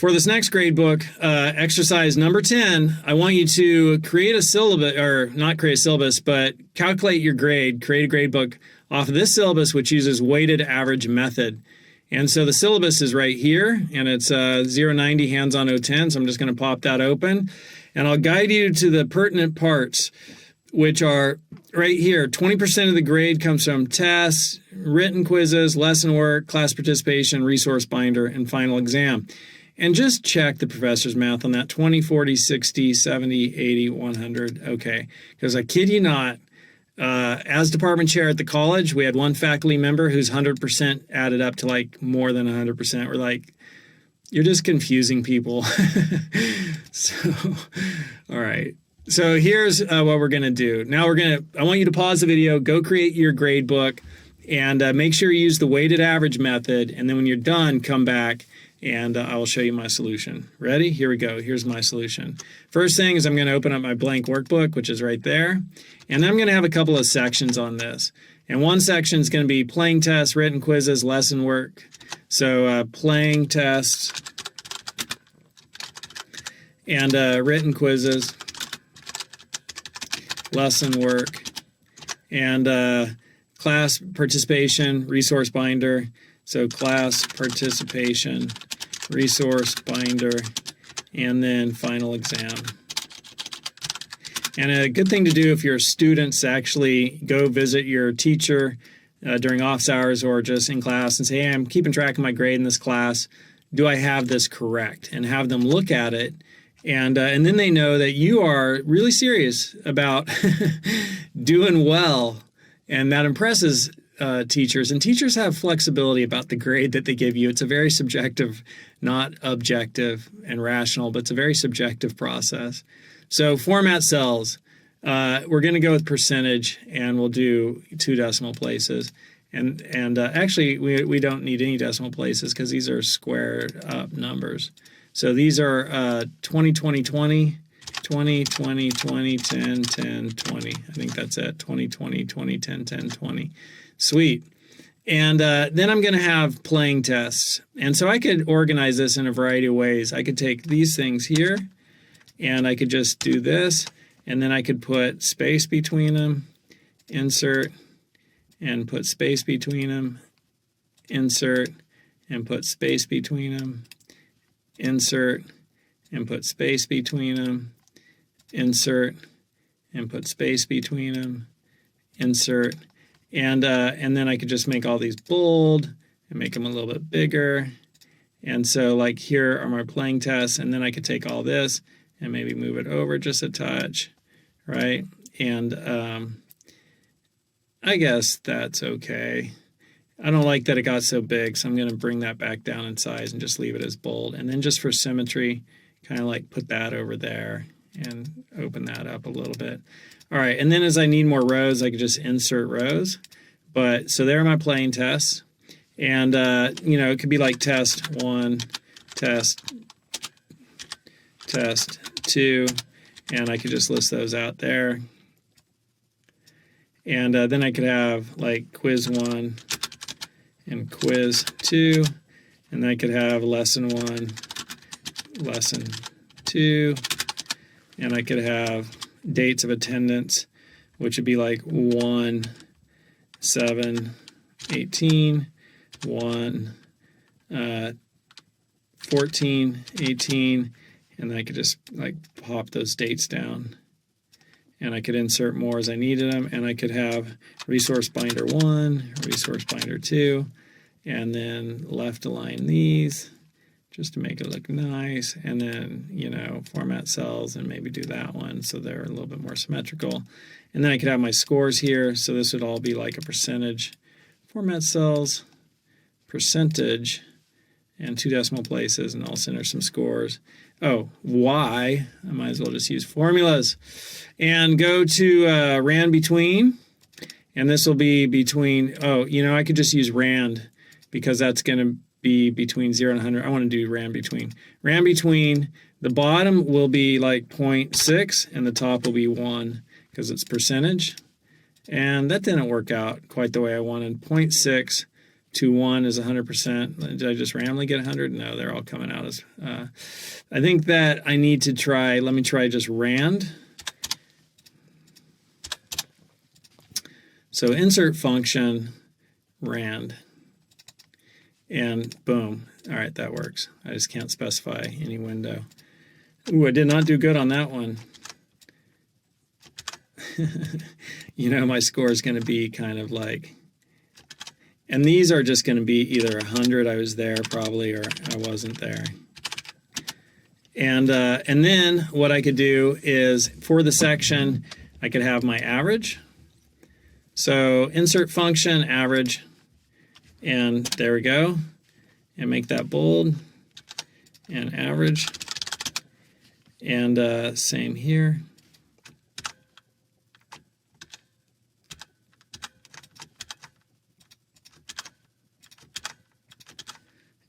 For this next grade book, exercise number 10, I want you to create a syllabus, or not create a syllabus, but calculate your grade, create a grade book off of this syllabus, which uses weighted average method. And so the syllabus is right here, and it's 090 hands-on 010, so I'm just going to pop that open. And I'll guide you to the pertinent parts, which are right here. 20% of the grade comes from tests, written quizzes, lesson work, class participation, resource binder, and final exam. And just check the professor's math on that 20, 40, 60, 70, 80, 100. Okay, because I kid you not, as department chair at the college, we had one faculty member whose 100% added up to like more than 100%. We're like, you're just confusing people. So, all right. So here's what we're going to do. Now I want you to pause the video, go create your grade book, and make sure you use the weighted average method. And then when you're done, come back and I will show you my solution. Ready? Here we go. Here's my solution. First thing is I'm going to open up my blank workbook, which is right there. And I'm going to have a couple of sections on this. And one section is going to be playing tests, written quizzes, lesson work. So playing tests and written quizzes, lesson work, and class participation, resource binder. So class participation, resource binder, and then final exam. And a good thing to do if you're students, actually go visit your teacher during office hours or just in class and say, hey, I'm keeping track of my grade in this class. Do I have this correct? And have them look at it. And then they know that you are really serious about doing well. And that impresses teachers. And teachers have flexibility about the grade that they give you. It's a very subjective, not objective and rational, but it's a very subjective process. So format cells, we're going to go with percentage, and we'll do 2 decimal places. And actually, we don't need any decimal places because these are squared up numbers. So these are 20, 20, 20, 20, 20, 20, 10, 10, 20. I think that's it. 20, 20, 20, 10, 10, 20. Sweet. And then I'm going to have playing tests. And so I could organize this in a variety of ways. I could take these things here, and I could just do this, and then I could put space between them, insert, and put space between them, insert, and put space between them, insert, and put space between them, insert, and put space between them, insert, and then I could just make all these bold and make them a little bit bigger. And so like here are my playing tests, and then I could take all this and maybe move it over just a touch, right? And I guess that's okay. I don't like that it got so big, so I'm going to bring that back down in size and just leave it as bold. And then just for symmetry, kind of like put that over there and open that up a little bit. All right, and then as I need more rows, I could just insert rows. But so there are my playing tests. And, you know, it could be like test 1, test 2, and I could just list those out there. And then I could have like quiz 1 and quiz 2, and then I could have lesson 1, lesson 2, and I could have dates of attendance, which would be like 1, 7, 18, 1, 14, 18, and then I could just like pop those dates down. And I could insert more as I needed them, and I could have resource binder 1, resource binder 2, and then left align these just to make it look nice, and then, you know, format cells and maybe do that one so they're a little bit more symmetrical. And then I could have my scores here, so this would all be like a percentage. Format cells, percentage, and 2 decimal places, and I'll center some scores. Oh, Y, I might as well just use formulas. And go to rand between, and this will be between, oh, you know, I could just use rand because that's going to be between 0 and 100. I want to do rand between. Rand between, the bottom will be like 0.6, and the top will be 1 because it's percentage. And that didn't work out quite the way I wanted. 0.6 to 1 is 100%. Did I just randomly get 100? No, they're all coming out as, I think that I need to try, let me try just rand. So insert function, rand, and boom. All right, that works. I just can't specify any window. Ooh, I did not do good on that one. You know, my score is going to be kind of like, and these are just going to be either 100, I was there probably, or I wasn't there. And then what I could do is for the section, I could have my average. So insert function, average, and there we go. And make that bold, and average, and same here.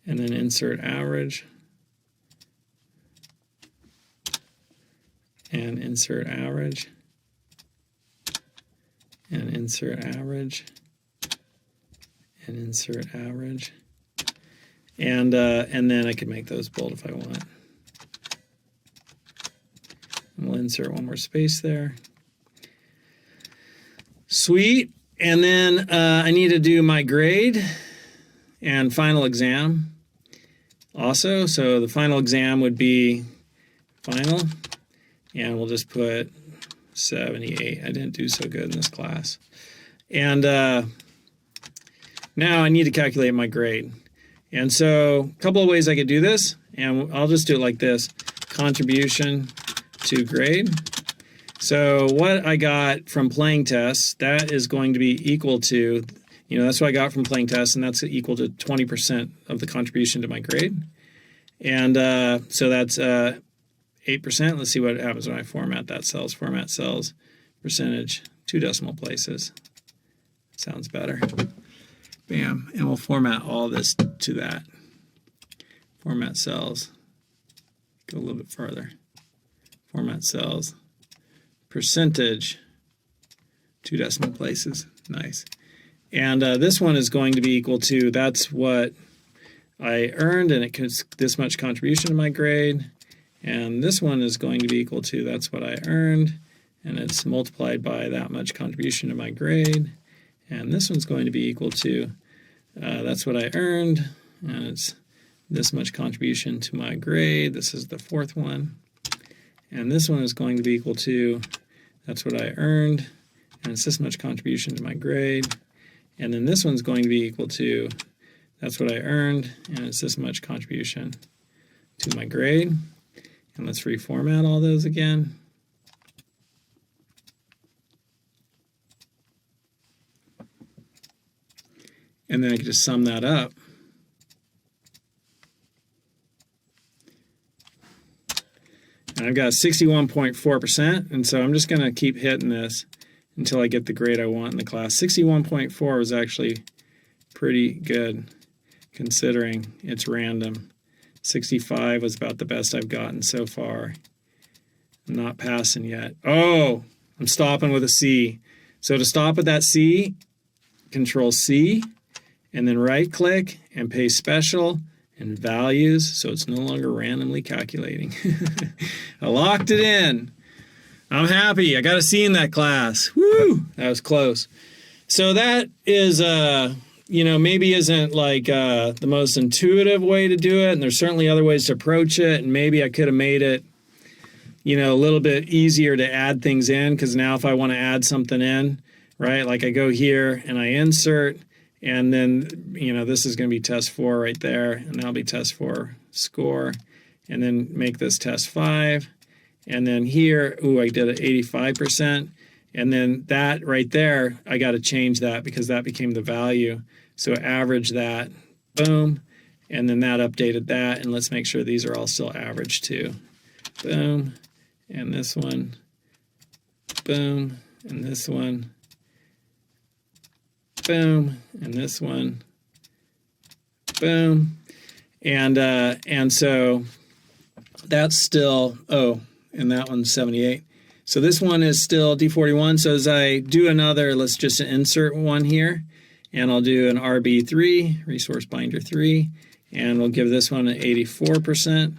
And then insert average, and insert average, and insert average, and insert average, and then I could make those bold if I want. And we'll insert one more space there. Sweet. And then I need to do my grade and final exam also. So the final exam would be final, and we'll just put 78. I didn't do so good in this class. And now I need to calculate my grade. And so a couple of ways I could do this, and I'll just do it like this: contribution to grade. So what I got from playing tests, that is going to be equal to, you know, that's what I got from playing tests, and that's equal to 20% of the contribution to my grade. And so that's 8%. Let's see what happens when I format that cells. Format cells, percentage, 2 decimal places. Sounds better. Bam. And we'll format all this to that. Format cells. Go a little bit further. Format cells. Percentage, 2 decimal places. Nice. And this one is going to be equal to, that's what I earned, and it gives this much contribution to my grade. And this one is going to be equal to, that's what I earned, and it's multiplied by that much contribution to my grade. And this one's going to be equal to, that's what I earned, and it's this much contribution to my grade. This is the fourth one. And this one is going to be equal to, that's what I earned, and it's this much contribution to my grade. And then this one's going to be equal to, that's what I earned, and it's this much contribution to my grade. And let's reformat all those again. And then I can just sum that up. And I've got 61.4%, and so I'm just going to keep hitting this until I get the grade I want in the class. 61.4 was actually pretty good considering it's random. 65 was about the best I've gotten so far. I'm not passing yet. Oh, I'm stopping with a C. So to stop with that C, Control C, and then right-click and paste special and values, so it's no longer randomly calculating. I locked it in. I'm happy. I got a C in that class. Woo! That was close. So that is, you know, maybe isn't like the most intuitive way to do it, and there's certainly other ways to approach it, and maybe I could have made it, you know, a little bit easier to add things in, because now if I want to add something in, right, like I go here and I insert, and then, you know, this is going to be test 4 right there, and that'll be test 4 score, and then make this test 5, and then here, ooh, I did it 85%, and then that right there, I got to change that because that became the value. So average that, boom, and then that updated that, and let's make sure these are all still average too. Boom, and this one, boom, and this one, boom, and this one, boom, and so that's still, oh, and that one's 78. So this one is still D41. So as I do another, let's just insert one here, and I'll do an RB3, resource binder 3, and we'll give this one an 84%.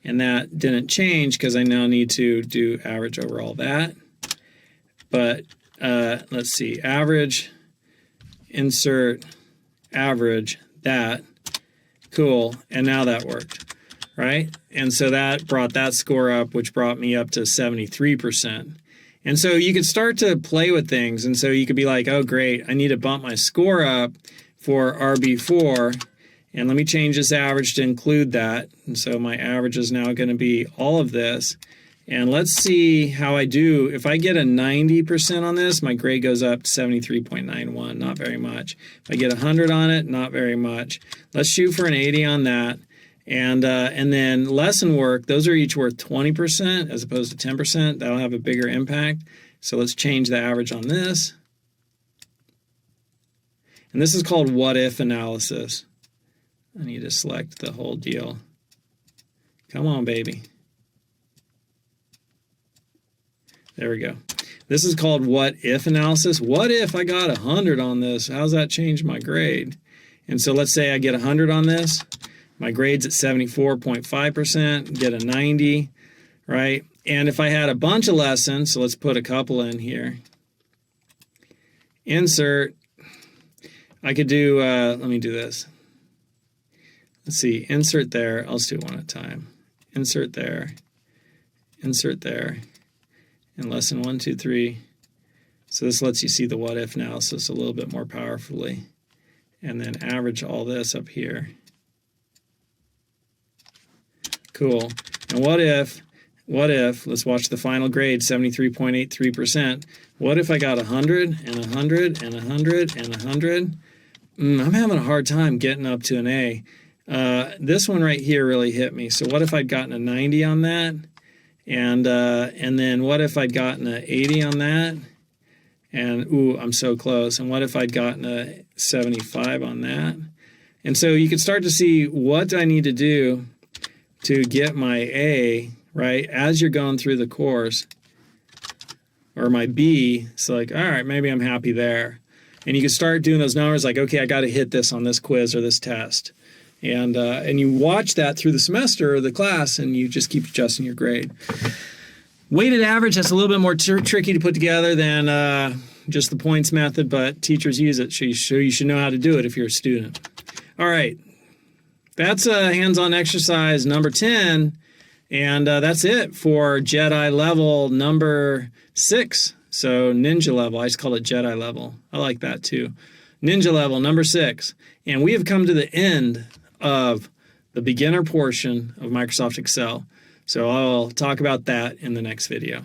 And that didn't change because I now need to do average over all that. But let's see, average, insert, average, that, cool, and now that worked, right? And so that brought that score up, which brought me up to 73%. And so you could start to play with things, and so you could be like, oh great, I need to bump my score up for RB4, and let me change this average to include that. And so my average is now going to be all of this. And let's see how I do. If I get a 90% on this, my grade goes up to 73.91, not very much. If I get 100 on it, not very much. Let's shoot for an 80 on that. And then lesson work, those are each worth 20% as opposed to 10%. That'll have a bigger impact. So let's change the average on this. And this is called what-if analysis. I need to select the whole deal. Come on, baby. There we go. This is called what-if analysis. What if I got 100 on this? How's that change my grade? And so let's say I get 100 on this. My grade's at 74.5%, get a 90, right? And if I had a bunch of lessons, so let's put a couple in here. Insert. I could do, let me do this. Let's see, insert there. I'll just do one at a time. Insert there, and lesson 1, 2, 3. So this lets you see the what-if analysis a little bit more powerfully. And then average all this up here. Cool. And what if, let's watch the final grade, 73.83%. What if I got 100 and 100 and 100 and 100? I'm having a hard time getting up to an A. This one right here really hit me. So what if I'd gotten a 90 on that? And then what if I'd gotten an 80 on that? And, ooh, I'm so close. And what if I'd gotten a 75 on that? And so you can start to see what I need to do to get my A, right, as you're going through the course. Or my B, it's like, all right, maybe I'm happy there. And you can start doing those numbers like, okay, I got to hit this on this quiz or this test. And you watch that through the semester or the class, and you just keep adjusting your grade. Weighted average, that's a little bit more tricky to put together than just the points method, but teachers use it, so you should know how to do it if you're a student. All right, that's hands-on exercise number 10, and that's it for Jedi level number 6. So ninja level, I just call it Jedi level. I like that too. Ninja level number 6. And we have come to the end of the beginner portion of Microsoft Excel. So I'll talk about that in the next video.